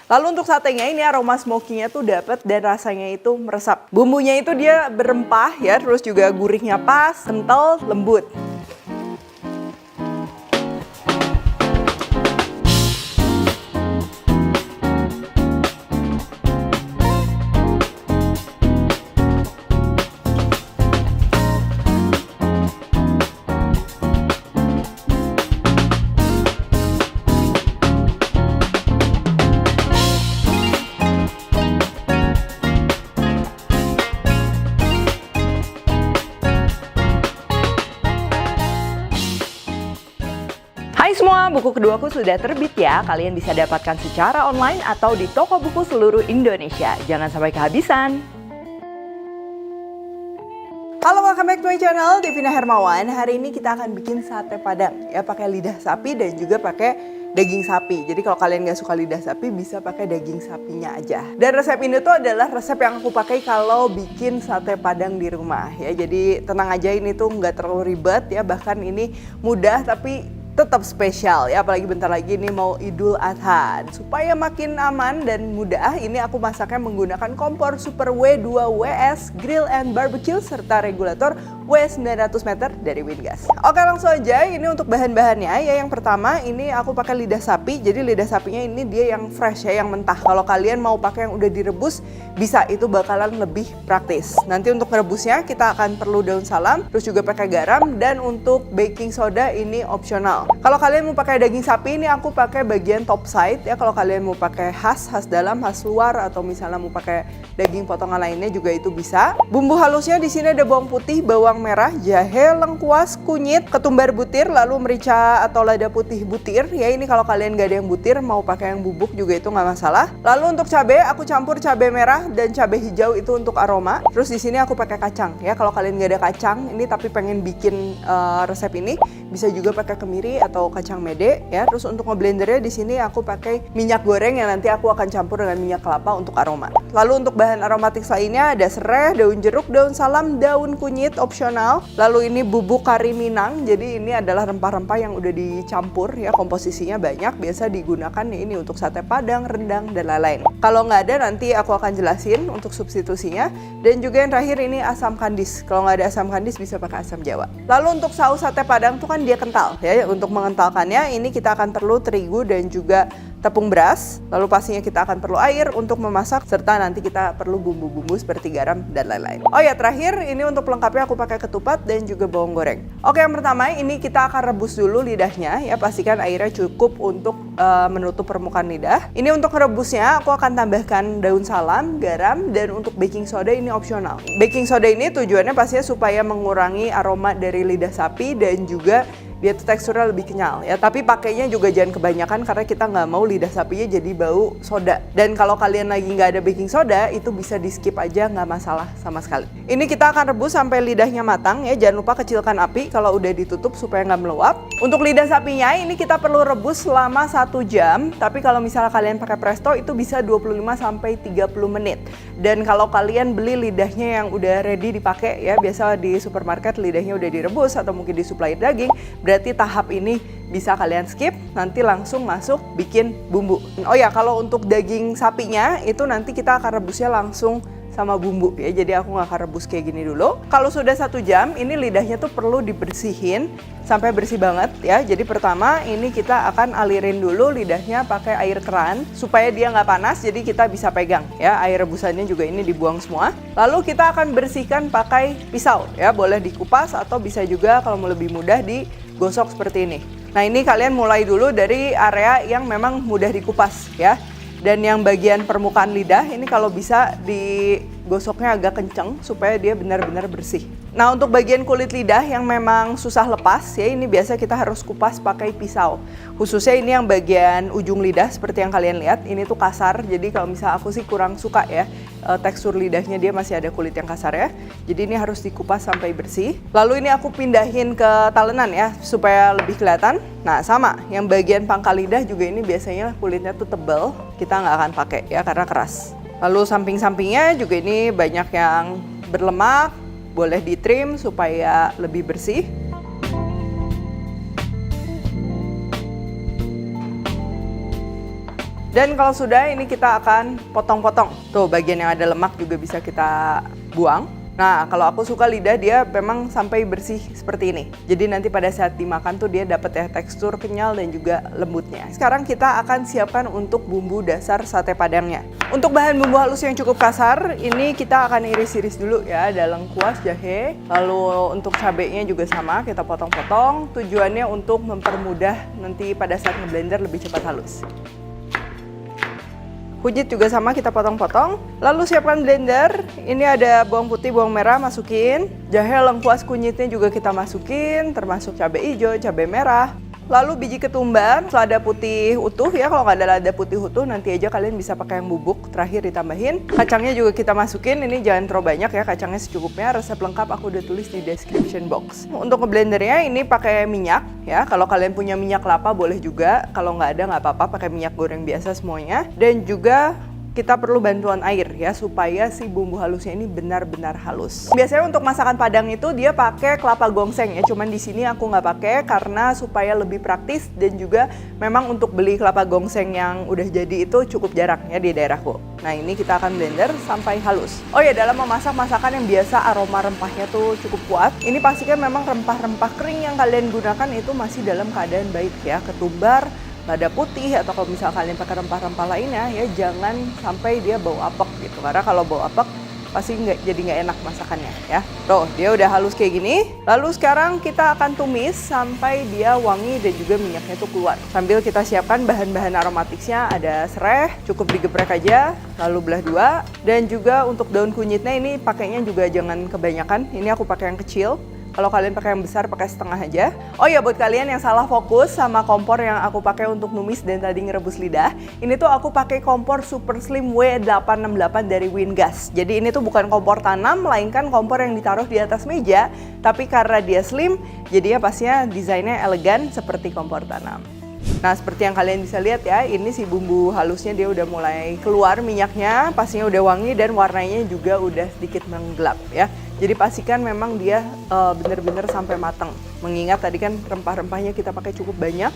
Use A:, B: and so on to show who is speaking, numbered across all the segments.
A: Lalu untuk satenya ini aroma smoky-nya tuh dapat dan rasanya itu meresap. Bumbunya itu dia berempah ya, terus juga gurihnya pas, kental, lembut. Hai semua, buku keduaku sudah terbit ya. Kalian bisa dapatkan secara online atau di toko buku seluruh Indonesia. Jangan sampai kehabisan. Halo, welcome back to my channel, Devina Hermawan. Hari ini kita akan bikin sate padang ya, pakai lidah sapi dan juga pakai daging sapi. Jadi kalau kalian nggak suka lidah sapi, bisa pakai daging sapinya aja. Dan resep ini tuh adalah resep yang aku pakai kalau bikin sate padang di rumah ya. Jadi tenang aja, ini tuh nggak terlalu ribet ya. Bahkan ini mudah tapi tetap spesial ya, apalagi bentar lagi ini mau Idul Adha. Supaya makin aman dan mudah, ini aku masaknya menggunakan kompor Super W2 WS Grill and Barbecue serta regulator W900 meter dari Wingas. Oke, langsung aja. Ini untuk bahan-bahannya ya. Yang pertama ini aku pakai lidah sapi. Jadi lidah sapinya ini dia yang fresh ya, yang mentah. Kalau kalian mau pakai yang udah direbus bisa, itu bakalan lebih praktis. Nanti untuk merebusnya kita akan perlu daun salam, terus juga pakai garam, dan untuk baking soda ini opsional. Kalau kalian mau pakai daging sapi, ini aku pakai bagian top side ya. Kalau kalian mau pakai khas dalam, khas luar, atau misalnya mau pakai daging potongan lainnya juga itu bisa. Bumbu halusnya di sini ada bawang putih, bawang merah, jahe, lengkuas, kunyit, ketumbar butir, lalu merica atau lada putih butir. Ya ini kalau kalian nggak ada yang butir, mau pakai yang bubuk juga itu nggak masalah. Lalu untuk cabai, aku campur cabai merah dan cabai hijau itu untuk aroma. Terus di sini aku pakai kacang ya. Kalau kalian nggak ada kacang ini tapi pengen bikin resep ini, bisa juga pakai kemiri atau kacang mede ya. Terus untuk ngeblendernya di sini aku pakai minyak goreng yang nanti aku akan campur dengan minyak kelapa untuk aroma. Lalu untuk bahan aromatik lainnya ada serai, daun jeruk, daun salam, daun kunyit opsional. Lalu ini bubuk kari Minang. Jadi ini adalah rempah-rempah yang udah dicampur ya, komposisinya banyak. Biasa digunakan ya ini untuk sate padang, rendang, dan lain-lain. Kalau nggak ada nanti aku akan jelasin untuk substitusinya. Dan juga yang terakhir ini asam kandis. Kalau nggak ada asam kandis bisa pakai asam jawa. Lalu untuk saus sate padang tuh kan dia kental ya. Untuk mengentalkannya ini kita akan perlu terigu dan juga tepung beras. Lalu pastinya kita akan perlu air untuk memasak, serta nanti kita perlu bumbu-bumbu seperti garam dan lain-lain. Oh ya, terakhir ini untuk pelengkapnya aku pakai ketupat dan juga bawang goreng. Oke, yang pertama ini kita akan rebus dulu lidahnya ya. Pastikan airnya cukup untuk menutup permukaan lidah. Ini untuk rebusnya aku akan tambahkan daun salam, garam, dan untuk baking soda ini opsional. Baking soda ini tujuannya pastinya supaya mengurangi aroma dari lidah sapi dan juga dia tuh teksturnya lebih kenyal ya. Tapi pakainya juga jangan kebanyakan karena kita nggak mau lidah sapinya jadi bau soda. Dan kalau kalian lagi nggak ada baking soda, itu bisa di skip aja, nggak masalah sama sekali. Ini kita akan rebus sampai lidahnya matang ya. Jangan lupa kecilkan api kalau udah ditutup supaya nggak meluap. Untuk lidah sapinya ini kita perlu rebus selama 1 jam. Tapi kalau misalnya kalian pakai presto itu bisa 25-30 menit. Dan kalau kalian beli lidahnya yang udah ready dipakai ya, biasa di supermarket lidahnya udah direbus atau mungkin disuplai daging, berarti tahap ini bisa kalian skip, nanti langsung masuk bikin bumbu. Oh ya, kalau untuk daging sapinya itu nanti kita akan rebusnya langsung sama bumbu ya, jadi aku nggak akan rebus kayak gini dulu. Kalau sudah 1 jam, ini lidahnya tuh perlu dibersihin sampai bersih banget ya. Jadi pertama ini kita akan alirin dulu lidahnya pakai air keran supaya dia nggak panas, jadi kita bisa pegang ya. Air rebusannya juga ini dibuang semua. Lalu kita akan bersihkan pakai pisau ya, boleh dikupas atau bisa juga kalau mau lebih mudah digosok seperti ini. Nah ini kalian mulai dulu dari area yang memang mudah dikupas ya. Dan yang bagian permukaan lidah ini kalau bisa digosoknya agak kenceng supaya dia benar-benar bersih. Nah untuk bagian kulit lidah yang memang susah lepas ya, ini biasa kita harus kupas pakai pisau. Khususnya ini yang bagian ujung lidah seperti yang kalian lihat, ini tuh kasar. Jadi kalau misalnya aku sih kurang suka ya, tekstur lidahnya dia masih ada kulit yang kasar ya. Jadi ini harus dikupas sampai bersih. Lalu ini aku pindahin ke talenan ya supaya lebih kelihatan. Nah sama, yang bagian pangkal lidah juga ini biasanya kulitnya tuh tebal. Kita nggak akan pakai ya karena keras. Lalu samping-sampingnya juga ini banyak yang berlemak, boleh di-trim supaya lebih bersih. Dan kalau sudah, ini kita akan potong-potong. Tuh, bagian yang ada lemak juga bisa kita buang. Nah, kalau aku suka lidah dia memang sampai bersih seperti ini. Jadi nanti pada saat dimakan tuh dia dapat ya tekstur kenyal dan juga lembutnya. Sekarang kita akan siapkan untuk bumbu dasar sate padangnya. Untuk bahan bumbu halus yang cukup kasar, ini kita akan iris-iris dulu ya. Ada lengkuas, jahe, lalu untuk cabenya juga sama, kita potong-potong. Tujuannya untuk mempermudah nanti pada saat ngeblender lebih cepat halus. Kunyit juga sama, kita potong-potong. Lalu siapkan blender. Ini ada bawang putih, bawang merah, masukin. Jahe, lengkuas, kunyitnya juga kita masukin, termasuk cabai hijau, cabai merah. Lalu biji ketumbar, lada putih utuh ya. Kalau nggak ada lada putih utuh, nanti aja kalian bisa pakai yang bubuk. Terakhir ditambahin. Kacangnya juga kita masukin. Ini jangan terlalu banyak ya, kacangnya secukupnya. Resep lengkap aku udah tulis di description box. Untuk ngeblendernya ini pakai minyak ya. Kalau kalian punya minyak kelapa boleh juga. Kalau nggak ada nggak apa-apa, pakai minyak goreng biasa semuanya. Dan juga kita perlu bantuan air ya supaya si bumbu halusnya ini benar-benar halus. Biasanya untuk masakan Padang itu dia pakai kelapa gongseng ya, cuman di sini aku nggak pakai karena supaya lebih praktis dan juga memang untuk beli kelapa gongseng yang udah jadi itu cukup jarang ya di daerahku. Nah ini kita akan blender sampai halus. Oh ya, dalam memasak masakan yang biasa aroma rempahnya tuh cukup kuat, ini pastikan memang rempah-rempah kering yang kalian gunakan itu masih dalam keadaan baik ya, ketumbar, lada putih, atau kalau misal kalian pakai rempah-rempah lainnya ya jangan sampai dia bau apek gitu, karena kalau bau apek pasti jadi nggak enak masakannya ya. Tuh dia udah halus kayak gini. Lalu sekarang kita akan tumis sampai dia wangi dan juga minyaknya tuh keluar. Sambil kita siapkan bahan-bahan aromatiknya, ada serai, cukup digeprek aja, lalu belah dua. Dan juga untuk daun kunyitnya ini pakainya juga jangan kebanyakan, ini aku pakai yang kecil. Kalau kalian pakai yang besar, pakai setengah aja. Oh ya, buat kalian yang salah fokus sama kompor yang aku pakai untuk numis dan tadi ngerebus lidah, ini tuh aku pakai kompor Super Slim W868 dari Wingas. Jadi ini tuh bukan kompor tanam, melainkan kompor yang ditaruh di atas meja. Tapi karena dia slim, jadinya pastinya desainnya elegan seperti kompor tanam. Nah, seperti yang kalian bisa lihat ya, ini si bumbu halusnya dia udah mulai keluar minyaknya, pastinya udah wangi dan warnanya juga udah sedikit menggelap ya. Jadi pastikan memang dia bener-bener sampai matang. Mengingat tadi kan rempah-rempahnya kita pakai cukup banyak,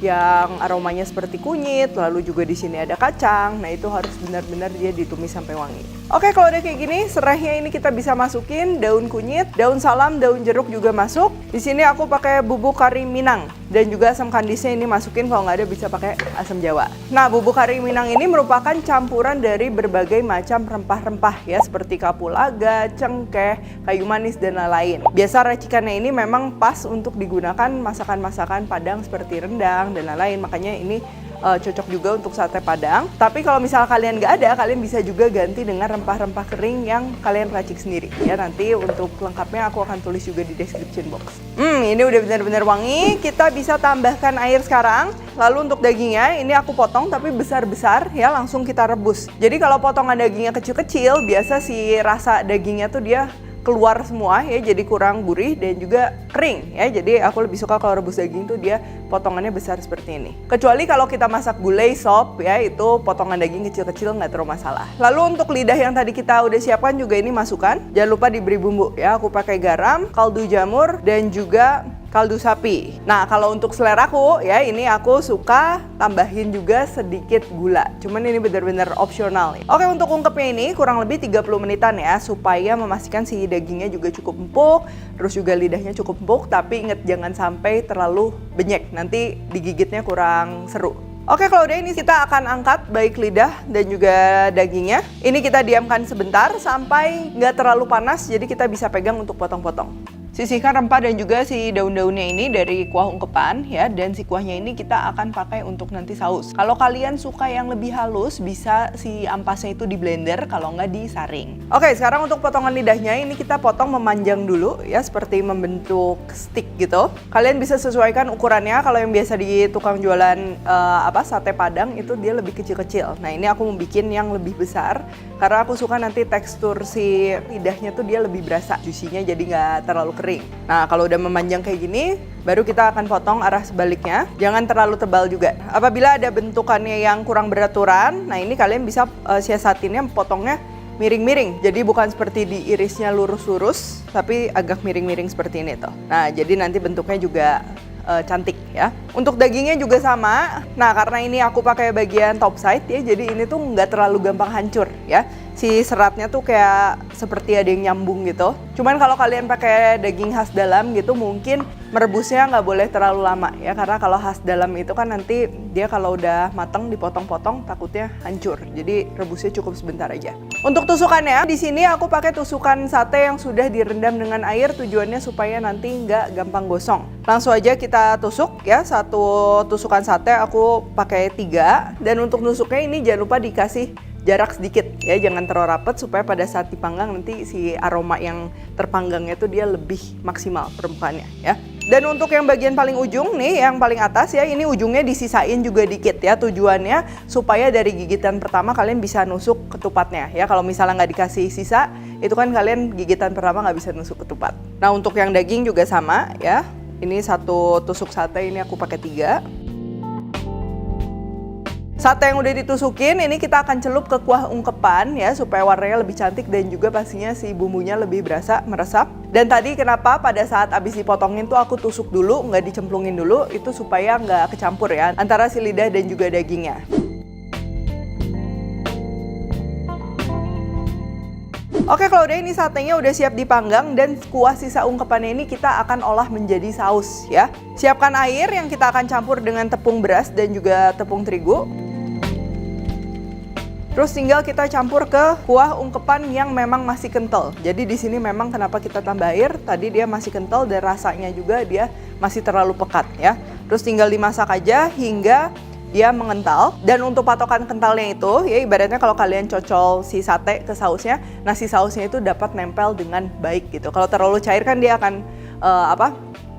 A: yang aromanya seperti kunyit, lalu juga di sini ada kacang. Nah itu harus benar-benar dia ditumis sampai wangi. Oke, kalau udah kayak gini, serainya ini kita bisa masukin daun kunyit, daun salam, daun jeruk juga masuk. Di sini aku pakai bubuk kari Minang dan juga asam kandisnya ini masukin, kalau nggak ada bisa pakai asam Jawa. Nah, bubuk kari Minang ini merupakan campuran dari berbagai macam rempah-rempah ya, seperti kapulaga, cengkeh, kayu manis dan lain-lain. Biasa racikannya ini memang pas untuk digunakan masakan-masakan Padang seperti rendang dan lain-lain, makanya ini cocok juga untuk sate Padang. Tapi kalau misal kalian nggak ada, kalian bisa juga ganti dengan rempah-rempah kering yang kalian racik sendiri ya. Nanti untuk lengkapnya aku akan tulis juga di description box. Ini udah benar-benar wangi. Kita bisa tambahkan air sekarang. Lalu untuk dagingnya ini aku potong tapi besar-besar ya, langsung kita rebus. Jadi kalau potongan dagingnya kecil-kecil, biasa si rasa dagingnya tuh dia keluar semua ya, jadi kurang gurih dan juga kering ya. Jadi aku lebih suka kalau rebus daging tuh dia potongannya besar seperti ini. Kecuali kalau kita masak gulai sop ya, itu potongan daging kecil-kecil nggak terlalu masalah. Lalu untuk lidah yang tadi kita udah siapkan juga ini masukkan. Jangan lupa diberi bumbu ya. Aku pakai garam, kaldu jamur dan juga kaldu sapi. Nah, kalau untuk seleraku ya, ini aku suka tambahin juga sedikit gula. Cuman ini benar-benar opsional. Oke, untuk ungkepnya ini kurang lebih 30 menitan ya, supaya memastikan si dagingnya juga cukup empuk, terus juga lidahnya cukup empuk, tapi inget jangan sampai terlalu benyek, nanti digigitnya kurang seru. Oke, kalau udah ini kita akan angkat baik lidah dan juga dagingnya. Ini kita diamkan sebentar sampai nggak terlalu panas, jadi kita bisa pegang untuk potong-potong. Sisihkan rempah dan juga si daun-daunnya ini dari kuah ungkepan ya, dan si kuahnya ini kita akan pakai untuk nanti saus. Kalau kalian suka yang lebih halus, bisa si ampasnya itu di blender, kalau nggak disaring. Oke, sekarang untuk potongan lidahnya ini kita potong memanjang dulu ya, seperti membentuk stick gitu. Kalian bisa sesuaikan ukurannya. Kalau yang biasa di tukang jualan sate Padang itu dia lebih kecil-kecil. Nah ini aku mau bikin yang lebih besar karena aku suka nanti tekstur si lidahnya tuh dia lebih berasa, juicy-nya jadi nggak terlalu kering. Nah kalau udah memanjang kayak gini, baru kita akan potong arah sebaliknya. Jangan terlalu tebal juga. Apabila ada bentukannya yang kurang beraturan, nah ini kalian bisa siasatinnya potongnya miring-miring. Jadi bukan seperti diirisnya lurus-lurus, tapi agak miring-miring seperti ini tuh. Nah jadi nanti bentuknya juga cantik ya. Untuk dagingnya juga sama. Nah, karena ini aku pakai bagian top side ya, jadi ini tuh nggak terlalu gampang hancur ya. Si seratnya tuh kayak seperti ada yang nyambung gitu. Cuman kalau kalian pakai daging khas dalam gitu, mungkin merebusnya nggak boleh terlalu lama ya, karena kalau khas dalam itu kan nanti dia kalau udah matang dipotong-potong takutnya hancur. Jadi rebusnya cukup sebentar aja. Untuk tusukannya, di sini aku pakai tusukan sate yang sudah direndam dengan air, tujuannya supaya nanti nggak gampang gosong. Langsung aja kita tusuk ya, satu tusukan sate aku pakai 3. Dan untuk nusuknya ini jangan lupa dikasih jarak sedikit ya, jangan terlalu rapat supaya pada saat dipanggang nanti si aroma yang terpanggangnya itu dia lebih maksimal permukaannya ya. Dan untuk yang bagian paling ujung nih, yang paling atas ya, ini ujungnya disisain juga dikit ya, tujuannya supaya dari gigitan pertama kalian bisa nusuk ketupatnya ya. Kalau misalnya nggak dikasih sisa, itu kan kalian gigitan pertama nggak bisa nusuk ketupat. Nah, untuk yang daging juga sama ya, ini satu tusuk sate ini aku pakai 3. Sate yang udah ditusukin, ini kita akan celup ke kuah ungkepan ya, supaya warnanya lebih cantik dan juga pastinya si bumbunya lebih berasa meresap. Dan tadi kenapa pada saat abis dipotongin tuh aku tusuk dulu, nggak dicemplungin dulu, itu supaya nggak kecampur ya antara si lidah dan juga dagingnya. Oke, kalau udah ini satenya udah siap dipanggang dan kuah sisa ungkepannya ini kita akan olah menjadi saus ya. Siapkan air yang kita akan campur dengan tepung beras dan juga tepung terigu. Terus tinggal kita campur ke kuah ungkepan yang memang masih kental. Jadi di sini memang kenapa kita tambah air, tadi dia masih kental dan rasanya juga dia masih terlalu pekat ya. Terus tinggal dimasak aja hingga dia mengental. Dan untuk patokan kentalnya itu ya, ibaratnya kalau kalian cocol si sate ke sausnya, nah si sausnya itu dapat nempel dengan baik gitu. Kalau terlalu cair kan dia akan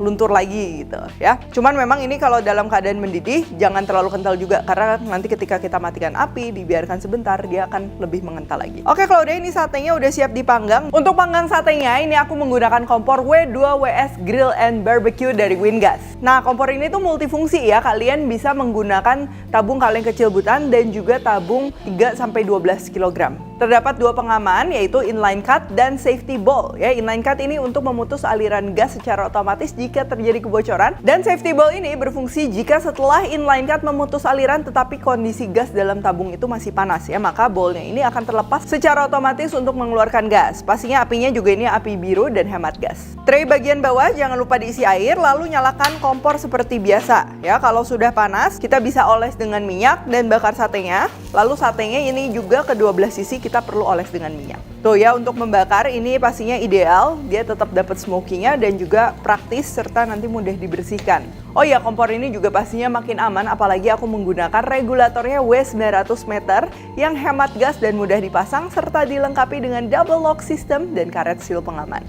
A: luntur lagi gitu ya. Cuman memang ini kalau dalam keadaan mendidih jangan terlalu kental juga, karena nanti ketika kita matikan api dibiarkan sebentar dia akan lebih mengental lagi. Oke, kalau udah ini satenya udah siap dipanggang. Untuk panggang satenya ini aku menggunakan kompor W2WS Grill and Barbecue dari Wingas. Nah, kompor ini tuh multifungsi ya. Kalian bisa menggunakan tabung kaleng kecil butan dan juga tabung 3-12 kg. Terdapat 2 pengaman, yaitu inline cut dan safety ball. Ya, inline cut ini untuk memutus aliran gas secara otomatis jika terjadi kebocoran, dan safety ball ini berfungsi jika setelah inline cut memutus aliran tetapi kondisi gas dalam tabung itu masih panas ya, maka ballnya ini akan terlepas secara otomatis untuk mengeluarkan gas. Pastinya apinya juga ini api biru dan hemat gas. Tray bagian bawah jangan lupa diisi air, lalu nyalakan kompor seperti biasa ya. Kalau sudah panas, kita bisa oles dengan minyak dan bakar satenya. Lalu satenya ini juga kedua belah sisi kita perlu oles dengan minyak. Tuh ya, untuk membakar ini pastinya ideal, dia tetap dapat smoky-nya dan juga praktis serta nanti mudah dibersihkan. Oh ya, kompor ini juga pastinya makin aman apalagi aku menggunakan regulatornya W900 meter yang hemat gas dan mudah dipasang serta dilengkapi dengan double lock system dan karet seal pengaman.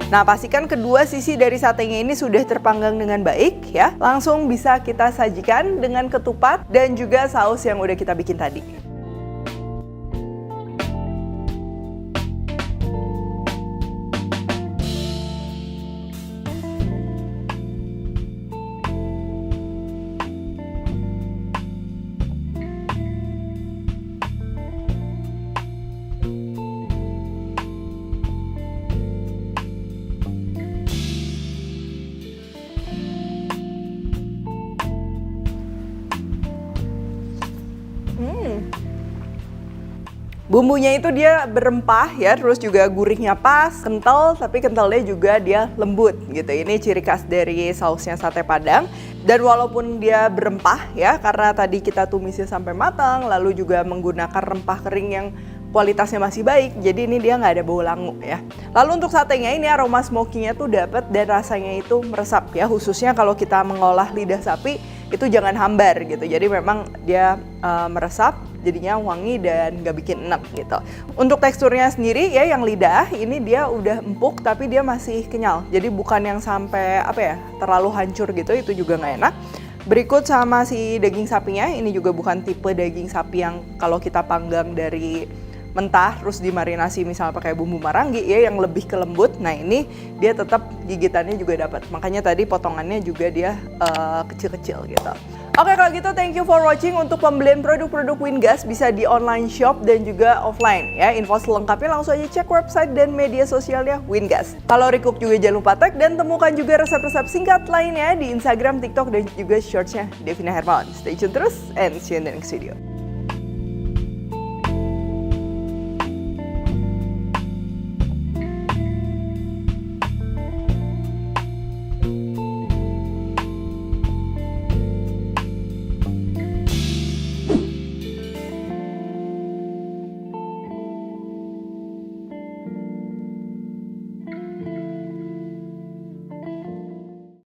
A: Nah, pastikan kedua sisi dari satenya ini sudah terpanggang dengan baik ya. Langsung bisa kita sajikan dengan ketupat dan juga saus yang udah kita bikin tadi. Bumbunya itu dia berempah ya, terus juga gurihnya pas, kental, tapi kentalnya juga dia lembut gitu. Ini ciri khas dari sausnya sate Padang. Dan walaupun dia berempah ya, karena tadi kita tumisnya sampai matang, lalu juga menggunakan rempah kering yang kualitasnya masih baik, jadi ini dia nggak ada bau langu ya. Lalu untuk satenya ini aroma smoky-nya tuh dapat dan rasanya itu meresap ya, khususnya kalau kita mengolah lidah sapi itu jangan hambar gitu. Jadi memang dia meresap, jadinya wangi dan nggak bikin enak gitu. Untuk teksturnya sendiri ya, yang lidah ini dia udah empuk tapi dia masih kenyal. Jadi bukan yang sampai terlalu hancur gitu, itu juga nggak enak. Berikut sama si daging sapinya, ini juga bukan tipe daging sapi yang kalau kita panggang dari mentah terus dimarinasi misalnya pakai bumbu marangi ya yang lebih ke lembut. Nah ini dia tetap gigitannya juga dapat. Makanya tadi potongannya juga dia kecil-kecil gitu. Oke kalau gitu thank you for watching. Untuk pembelian produk-produk Wingas bisa di online shop dan juga offline ya. Info selengkapnya langsung aja cek website dan media sosialnya Wingas. Kalau recook juga jangan lupa tag dan temukan juga resep-resep singkat lainnya di Instagram, TikTok dan juga shortsnya Devina Hermawan. Stay tune terus and see you in the next video.